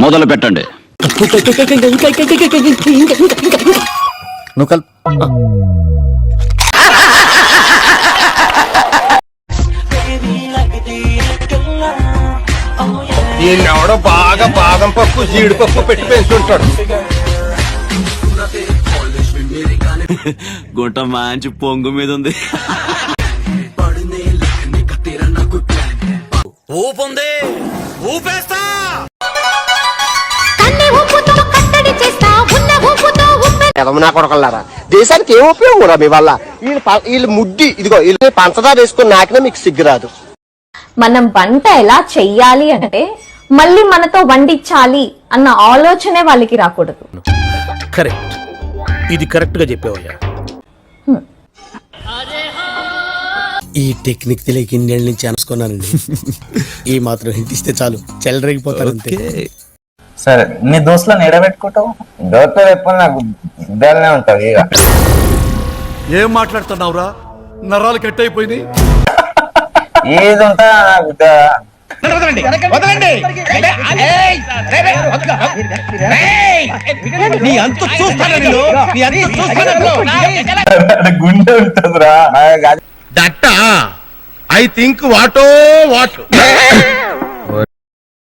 మొదలు పెట్టండి. నువ్వు ఈయనెవడో బాగా బాదం పప్పు జీడిపప్పు పెట్టి పెంచుంటాడు. గుంట మంచి పొంగు మీద ఉంది. ఊపుంది, ఊపేస్తా. నా కొడకల్లారా, దేశానికి ఏం ఉపయోగం రా మీ వల్ల? వీళ్ళు ముడ్డి ఇదిగో వీళ్ళు పంచదార వేసుకుని నాకినా మీకు సిగ్గురాదు. మనం వంట ఎలా చెయ్యాలి అంటే మళ్ళీ మనతో వండించాలి అన్న ఆలోచనే వాళ్ళకి రాకూడదు. కరెక్ట్, ఇది కరెక్ట్ గా చెప్పావయ్యా. ఈ టెక్నిక్ తెలియక ఇన్నేళ్ళ నుంచి అనుకున్నానండి. ఈ మాత్రం హింట్ ఇస్తే చాలు చెల్లరగిపోతారు అంతే. సరే, నీ దోస్తులను ఎడబెట్టుకుంటావు? దోస్తులు ఎప్పుడు నాకు ఇద్దరునే ఉంటావు. ఇక ఏం మాట్లాడుతున్నావురా? నరాలు కట్ అయిపోయింది. ఏది ఉంటా నాకు గుండె ఉంటుందిరా. దట్ ఐ థింక్ వాటో వాట్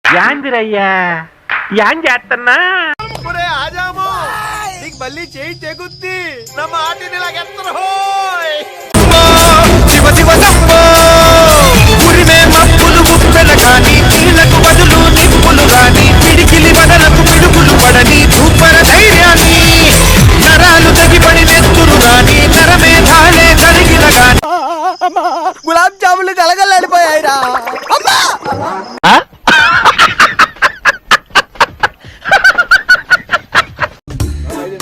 యాందిరయ్యా యాం చేస్తున్నా ఆజాము నీకు మళ్ళీ చేయి తెగుద్ది. నా మాటిని లాగెత్తరు. శివ శివ శంభో ఉరిమే మప్పులు ఉప్పెన గాని నీళ్లకు బదులు నిప్పులు గాని పిడికిలి వదలకు పిడుగులు పడని సూపర ధైర్యాన్ని నరాలు తగిపడి నెత్తురు గాని నరమేధాలే కరిగిన గాని గులాబ్ జాములు కలగల్లాడిపోయాయిరా.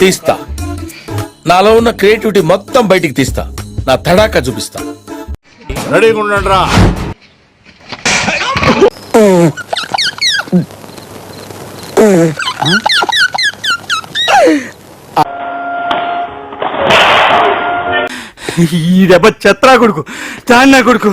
తీస్తా, నాలో ఉన్న క్రియేటివిటీ మొత్తం బయటికి తీస్తా, నా తడాకా చూపిస్తా. రెడీగా ఉండండి రా. ఈ దెబ్బ చెత్రా కొడుకు, తాన్నా కొడుకు.